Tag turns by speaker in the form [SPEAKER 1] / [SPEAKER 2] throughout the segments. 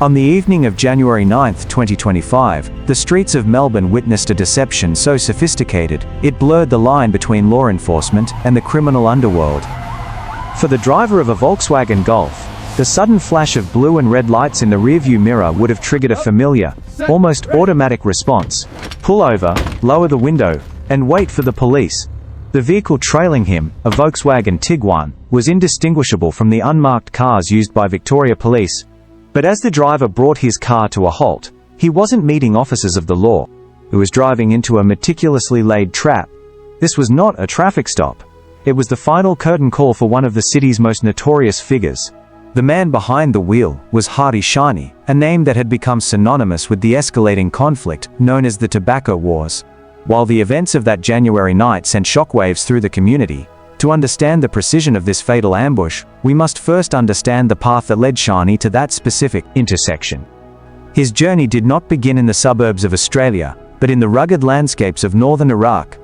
[SPEAKER 1] On the evening of January 9, 2025, the streets of Melbourne witnessed a deception so sophisticated, it blurred the line between law enforcement and the criminal underworld. For the driver of a Volkswagen Golf, the sudden flash of blue and red lights in the rearview mirror would have triggered a familiar, almost automatic response: pull over, lower the window, and wait for the police. The vehicle trailing him, a Volkswagen Tiguan, was indistinguishable from the unmarked cars used by Victoria Police. But as the driver brought his car to a halt, he wasn't meeting officers of the law. He was driving into a meticulously laid trap. This was not a traffic stop. It was the final curtain call for one of the city's most notorious figures. The man behind the wheel was Hardy Shiny, a name that had become synonymous with the escalating conflict known as the Tobacco Wars. While the events of that January night sent shockwaves through the community, to understand the precision of this fatal ambush, we must first understand the path that led Shani to that specific intersection. His journey did not begin in the suburbs of Australia, but in the rugged landscapes of northern Iraq.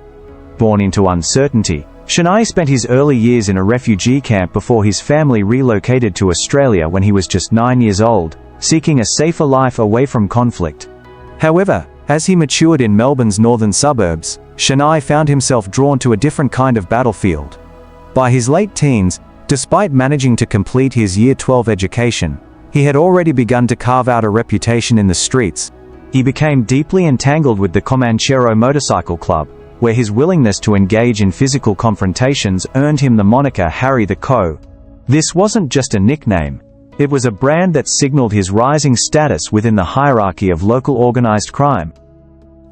[SPEAKER 1] Born into uncertainty, Shani spent his early years in a refugee camp before his family relocated to Australia when he was just 9 years old, seeking a safer life away from conflict. However, as he matured in Melbourne's northern suburbs, Shani found himself drawn to a different kind of battlefield. By his late teens, despite managing to complete his Year 12 education, he had already begun to carve out a reputation in the streets. He became deeply entangled with the Comanchero Motorcycle Club, where his willingness to engage in physical confrontations earned him the moniker Harry the Co. This wasn't just a nickname. It was a brand that signaled his rising status within the hierarchy of local organized crime.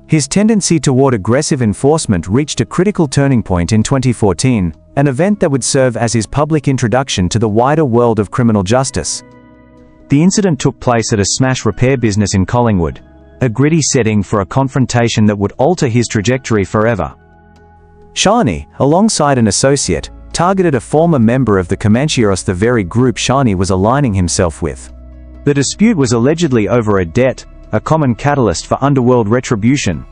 [SPEAKER 1] His tendency toward aggressive enforcement reached a critical turning point in 2014, an event that would serve as his public introduction to the wider world of criminal justice. The incident took place at a smash repair business in Collingwood, a gritty setting for a confrontation that would alter his trajectory forever. Shani, alongside an associate, targeted a former member of the Comancheros, the very group Shani was aligning himself with. The dispute was allegedly over a debt, a common catalyst for underworld retribution.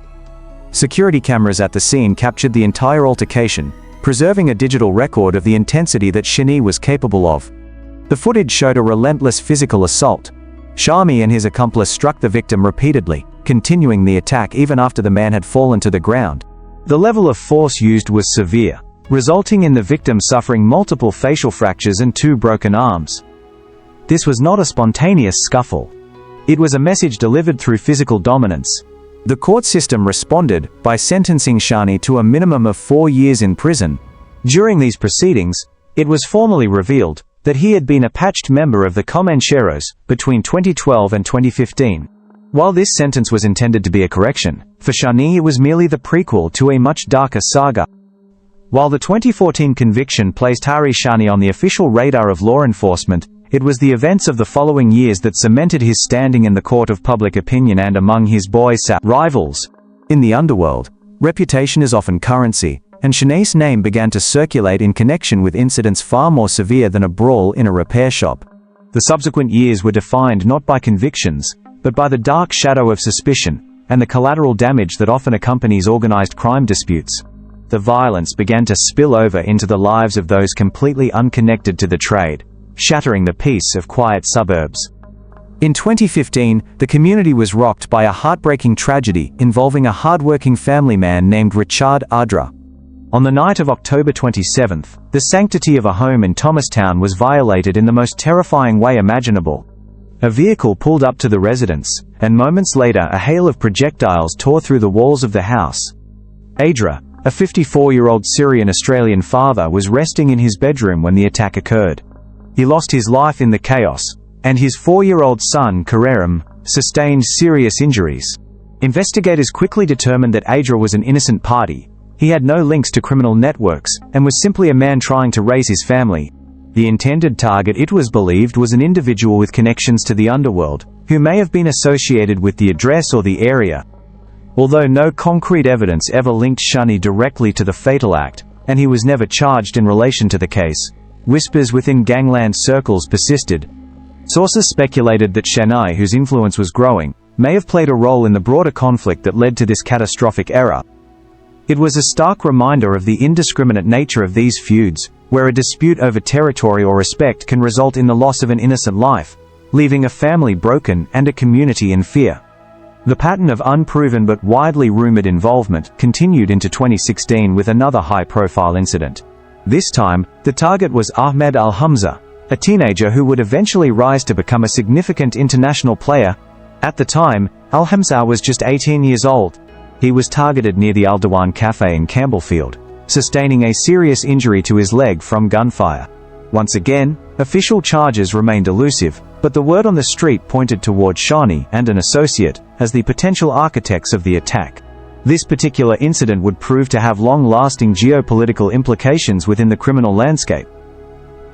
[SPEAKER 1] Security cameras at the scene captured the entire altercation, preserving a digital record of the intensity that Shani was capable of. The footage showed a relentless physical assault. Shami and his accomplice struck the victim repeatedly, continuing the attack even after the man had fallen to the ground. The level of force used was severe, resulting in the victim suffering multiple facial fractures and 2 broken arms. This was not a spontaneous scuffle. It was a message delivered through physical dominance. The court system responded by sentencing Shani to a minimum of 4 years in prison. During these proceedings, it was formally revealed that he had been a patched member of the Comancheros between 2012 and 2015. While this sentence was intended to be a correction, for Shani it was merely the prequel to a much darker saga. While the 2014 conviction placed Hari Shani on the official radar of law enforcement, it was the events of the following years that cemented his standing in the court of public opinion and among his boys' rivals. In the underworld, reputation is often currency, and Shani's name began to circulate in connection with incidents far more severe than a brawl in a repair shop. The subsequent years were defined not by convictions, but by the dark shadow of suspicion, and the collateral damage that often accompanies organized crime disputes. The violence began to spill over into the lives of those completely unconnected to the trade, shattering the peace of quiet suburbs. In 2015, the community was rocked by a heartbreaking tragedy involving a hardworking family man named Richard Ardra. On the night of October 27th, the sanctity of a home in Thomastown was violated in the most terrifying way imaginable. A vehicle pulled up to the residence, and moments later a hail of projectiles tore through the walls of the house. Adra, a 54-year-old Syrian-Australian father, was resting in his bedroom when the attack occurred. He lost his life in the chaos, and his 4-year-old son, Kareem, sustained serious injuries. Investigators quickly determined that Adra was an innocent party. He had no links to criminal networks, and was simply a man trying to raise his family. The intended target, it was believed, was an individual with connections to the underworld, who may have been associated with the address or the area. Although no concrete evidence ever linked Shani directly to the fatal act, and he was never charged in relation to the case, whispers within gangland circles persisted. Sources speculated that Shani, whose influence was growing, may have played a role in the broader conflict that led to this catastrophic error. It was a stark reminder of the indiscriminate nature of these feuds, where a dispute over territory or respect can result in the loss of an innocent life. leaving a family broken and a community in fear. The pattern of unproven but widely rumored involvement continued into 2016 with another high-profile incident. This time, the target was Ahmed Al-Hamza, a teenager who would eventually rise to become a significant international player. At the time, Al-Hamza was just 18 years old. He was targeted near the Al-Dawan Cafe in Campbellfield, sustaining a serious injury to his leg from gunfire. Once again, official charges remained elusive, but the word on the street pointed toward Shani and an associate as the potential architects of the attack. This particular incident would prove to have long-lasting geopolitical implications within the criminal landscape.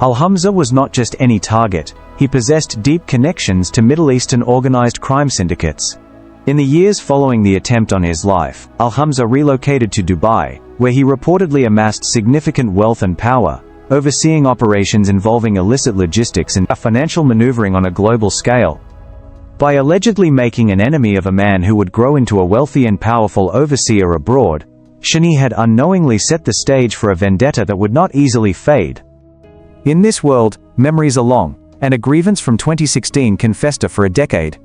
[SPEAKER 1] Al-Hamza was not just any target, he possessed deep connections to Middle Eastern organized crime syndicates. In the years following the attempt on his life, Al-Hamza relocated to Dubai, where he reportedly amassed significant wealth and power, overseeing operations involving illicit logistics and financial maneuvering on a global scale. By allegedly making an enemy of a man who would grow into a wealthy and powerful overseer abroad, Shani had unknowingly set the stage for a vendetta that would not easily fade. In this world, memories are long, and a grievance from 2016 can fester for a decade.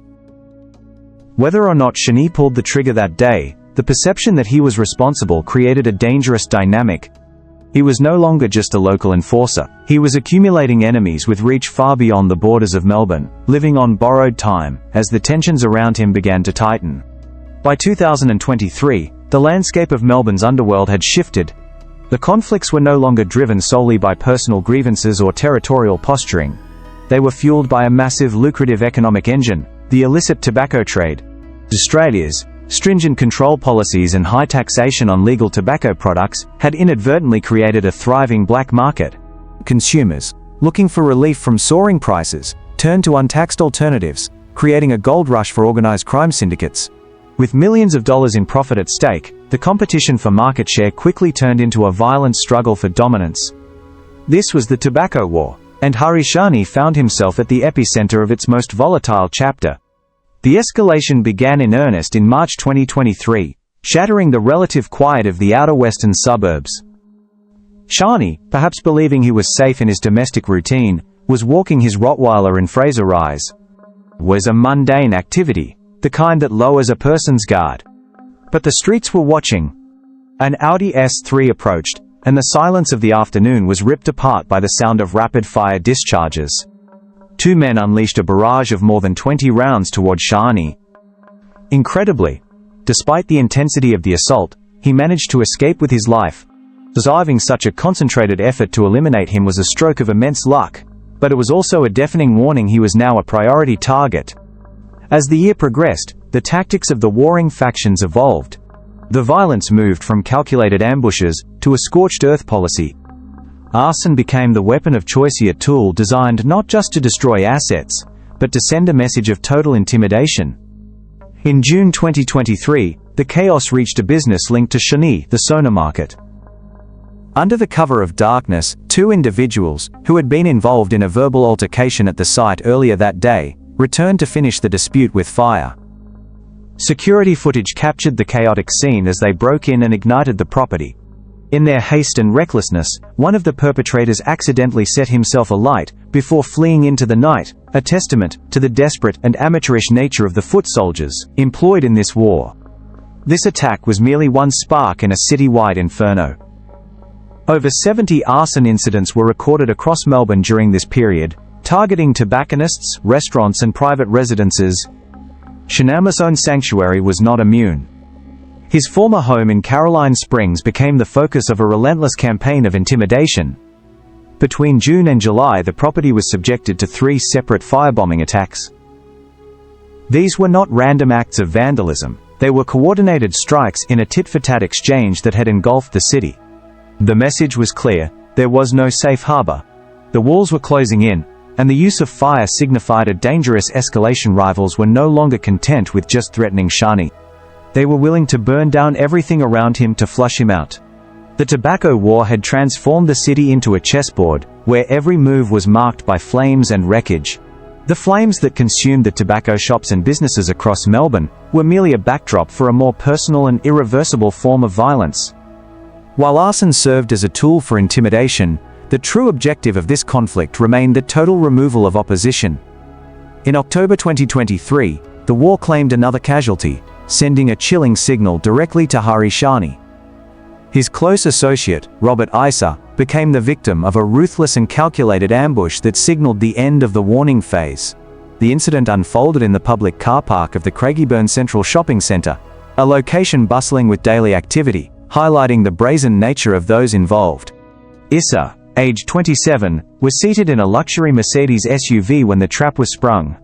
[SPEAKER 1] Whether or not Shani pulled the trigger that day, the perception that he was responsible created a dangerous dynamic. He was no longer just a local enforcer. He was accumulating enemies with reach far beyond the borders of Melbourne, living on borrowed time, as the tensions around him began to tighten. By 2023, the landscape of Melbourne's underworld had shifted. The conflicts were no longer driven solely by personal grievances or territorial posturing. They were fueled by a massive lucrative economic engine, the illicit tobacco trade. Australia's stringent control policies and high taxation on legal tobacco products had inadvertently created a thriving black market. Consumers, looking for relief from soaring prices, turned to untaxed alternatives, creating a gold rush for organized crime syndicates. With millions of dollars in profit at stake, the competition for market share quickly turned into a violent struggle for dominance. This was the tobacco war, and Hari Shani found himself at the epicenter of its most volatile chapter. The escalation began in earnest in March 2023, shattering the relative quiet of the outer western suburbs. Shani, perhaps believing he was safe in his domestic routine, was walking his Rottweiler in Fraser Rise. It was a mundane activity, the kind that lowers a person's guard. But the streets were watching. An Audi S3 approached, and the silence of the afternoon was ripped apart by the sound of rapid-fire discharges. Two men unleashed a barrage of more than 20 rounds toward Shani. Incredibly, despite the intensity of the assault, he managed to escape with his life. Surviving such a concentrated effort to eliminate him was a stroke of immense luck, but it was also a deafening warning he was now a priority target. As the year progressed, the tactics of the warring factions evolved. The violence moved from calculated ambushes to a scorched earth policy. Arson became the weapon of choice, a tool designed not just to destroy assets, but to send a message of total intimidation. In June 2023, the chaos reached a business linked to Shani, the Sona market. Under the cover of darkness, two individuals, who had been involved in a verbal altercation at the site earlier that day, returned to finish the dispute with fire. Security footage captured the chaotic scene as they broke in and ignited the property. In their haste and recklessness, one of the perpetrators accidentally set himself alight before fleeing into the night, a testament to the desperate and amateurish nature of the foot soldiers employed in this war. This attack was merely one spark in a city-wide inferno. Over 70 arson incidents were recorded across Melbourne during this period, targeting tobacconists, restaurants and private residences. Shanama's own sanctuary was not immune. His former home in Caroline Springs became the focus of a relentless campaign of intimidation. Between June and July, the property was subjected to 3 separate firebombing attacks. These were not random acts of vandalism, they were coordinated strikes in a tit-for-tat exchange that had engulfed the city. The message was clear: there was no safe harbor. The walls were closing in, and the use of fire signified a dangerous escalation. Rivals were no longer content with just threatening Shani. They were willing to burn down everything around him to flush him out. The tobacco war had transformed the city into a chessboard, where every move was marked by flames and wreckage. The flames that consumed the tobacco shops and businesses across Melbourne were merely a backdrop for a more personal and irreversible form of violence. While arson served as a tool for intimidation, the true objective of this conflict remained the total removal of opposition. In October 2023, the war claimed another casualty, sending a chilling signal directly to Hari Shani. His close associate, Robert Issa, became the victim of a ruthless and calculated ambush that signaled the end of the warning phase. The incident unfolded in the public car park of the Queanbeyan Central Shopping Centre, a location bustling with daily activity, highlighting the brazen nature of those involved. Issa, aged 27, was seated in a luxury Mercedes SUV when the trap was sprung.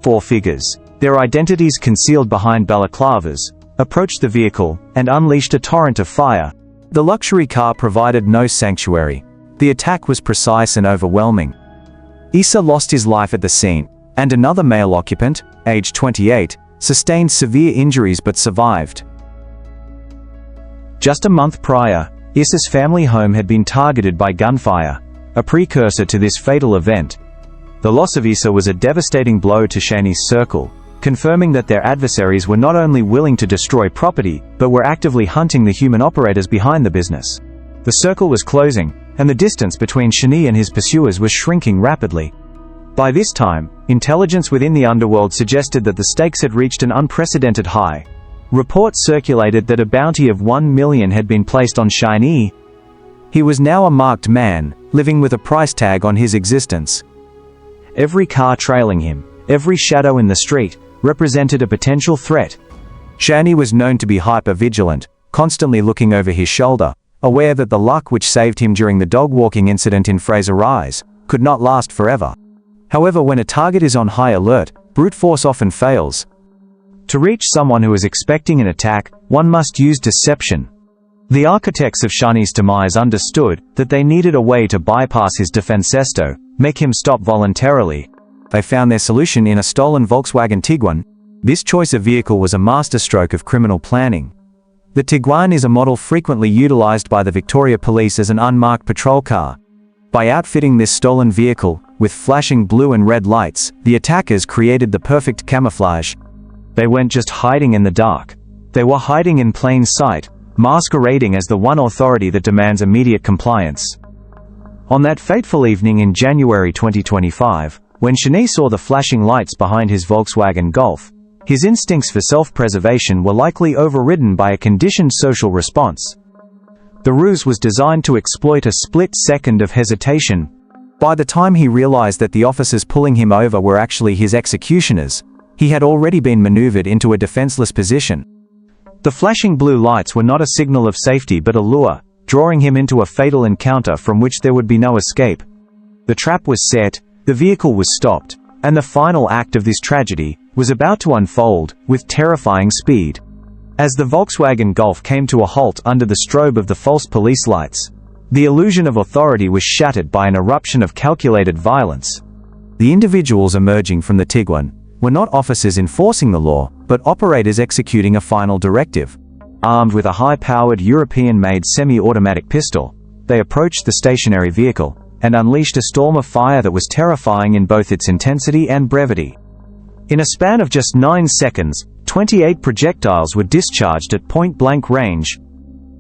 [SPEAKER 1] Four figures, their identities concealed behind balaclavas, approached the vehicle and unleashed a torrent of fire. The luxury car provided no sanctuary. The attack was precise and overwhelming. Issa lost his life at the scene, and another male occupant, aged 28, sustained severe injuries but survived. Just a month prior, Issa's family home had been targeted by gunfire, a precursor to this fatal event. The loss of Issa was a devastating blow to Shani's circle, confirming that their adversaries were not only willing to destroy property, but were actively hunting the human operators behind the business. The circle was closing, and the distance between Shani and his pursuers was shrinking rapidly. By this time, intelligence within the underworld suggested that the stakes had reached an unprecedented high. Reports circulated that a bounty of 1 million had been placed on Shani. He was now a marked man, living with a price tag on his existence. Every car trailing him, every shadow in the street, represented a potential threat. Shani was known to be hyper-vigilant, constantly looking over his shoulder, aware that the luck which saved him during the dog-walking incident in Fraser Rise could not last forever. However, when a target is on high alert, brute force often fails. To reach someone who is expecting an attack, one must use deception. The architects of Shani's demise understood that they needed a way to bypass his defensesto, make him stop voluntarily. They found their solution in a stolen Volkswagen Tiguan. This choice of vehicle was a masterstroke of criminal planning. The Tiguan is a model frequently utilized by the Victoria Police as an unmarked patrol car. By outfitting this stolen vehicle with flashing blue and red lights, the attackers created the perfect camouflage. They weren't just hiding in the dark. They were hiding in plain sight, masquerading as the one authority that demands immediate compliance. On that fateful evening in January 2025, when Shani saw the flashing lights behind his Volkswagen Golf, his instincts for self-preservation were likely overridden by a conditioned social response. The ruse was designed to exploit a split second of hesitation. By the time he realized that the officers pulling him over were actually his executioners, he had already been maneuvered into a defenseless position. The flashing blue lights were not a signal of safety but a lure, drawing him into a fatal encounter from which there would be no escape. The trap was set, the vehicle was stopped, and the final act of this tragedy was about to unfold with terrifying speed. As the Volkswagen Golf came to a halt under the strobe of the false police lights, the illusion of authority was shattered by an eruption of calculated violence. The individuals emerging from the Tiguan were not officers enforcing the law, but operators executing a final directive. Armed with a high-powered European-made semi-automatic pistol, they approached the stationary vehicle and unleashed a storm of fire that was terrifying in both its intensity and brevity. In a span of just 9 seconds, 28 projectiles were discharged at point-blank range.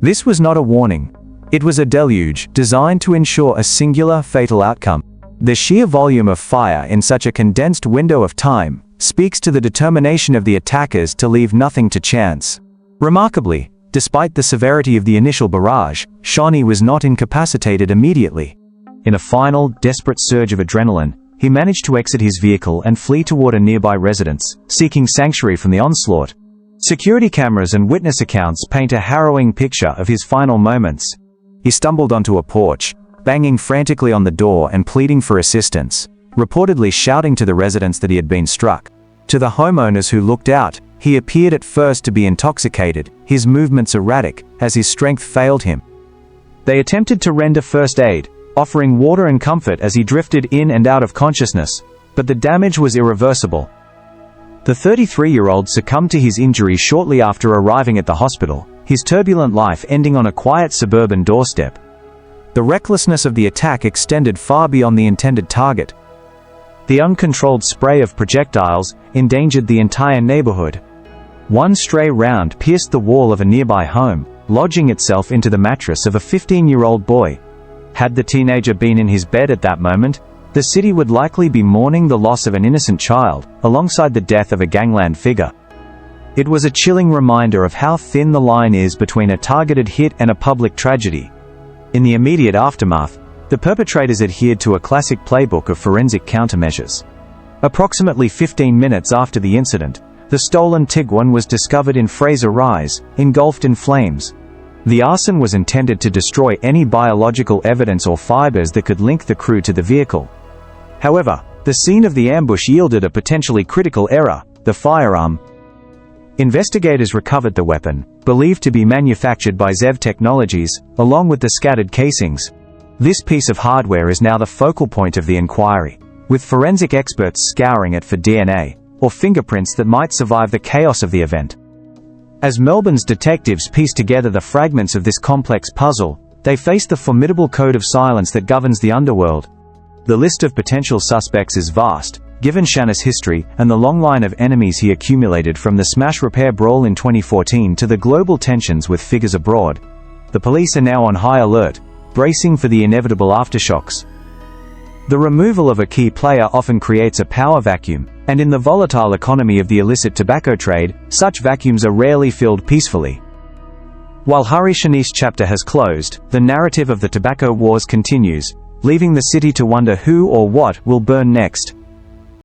[SPEAKER 1] This was not a warning. It was a deluge designed to ensure a singular, fatal outcome. The sheer volume of fire in such a condensed window of time speaks to the determination of the attackers to leave nothing to chance. Remarkably, despite the severity of the initial barrage, Shani was not incapacitated immediately. In a final, desperate surge of adrenaline, he managed to exit his vehicle and flee toward a nearby residence, seeking sanctuary from the onslaught. Security cameras and witness accounts paint a harrowing picture of his final moments. He stumbled onto a porch, banging frantically on the door and pleading for assistance, reportedly shouting to the residents that he had been struck. To the homeowners who looked out, he appeared at first to be intoxicated, his movements erratic, as his strength failed him. They attempted to render first aid, offering water and comfort as he drifted in and out of consciousness, but the damage was irreversible. The 33-year-old succumbed to his injuries shortly after arriving at the hospital, his turbulent life ending on a quiet suburban doorstep. The recklessness of the attack extended far beyond the intended target. The uncontrolled spray of projectiles endangered the entire neighborhood. One stray round pierced the wall of a nearby home, lodging itself into the mattress of a 15-year-old boy. Had the teenager been in his bed at that moment, the city would likely be mourning the loss of an innocent child, alongside the death of a gangland figure. It was a chilling reminder of how thin the line is between a targeted hit and a public tragedy. In the immediate aftermath, the perpetrators adhered to a classic playbook of forensic countermeasures. Approximately 15 minutes after the incident, the stolen Tiguan was discovered in Fraser Rise, engulfed in flames. The arson was intended to destroy any biological evidence or fibers that could link the crew to the vehicle. However, the scene of the ambush yielded a potentially critical error: the firearm. Investigators recovered the weapon, believed to be manufactured by Zev Technologies, along with the scattered casings. This piece of hardware is now the focal point of the inquiry, with forensic experts scouring it for DNA or fingerprints that might survive the chaos of the event. As Melbourne's detectives piece together the fragments of this complex puzzle, they face the formidable code of silence that governs the underworld. The list of potential suspects is vast, given Shanna's history and the long line of enemies he accumulated from the smash repair brawl in 2014 to the global tensions with figures abroad. The police are now on high alert, bracing for the inevitable aftershocks. The removal of a key player often creates a power vacuum, and in the volatile economy of the illicit tobacco trade, such vacuums are rarely filled peacefully. While Harishanis's chapter has closed, the narrative of the tobacco wars continues, leaving the city to wonder who or what will burn next.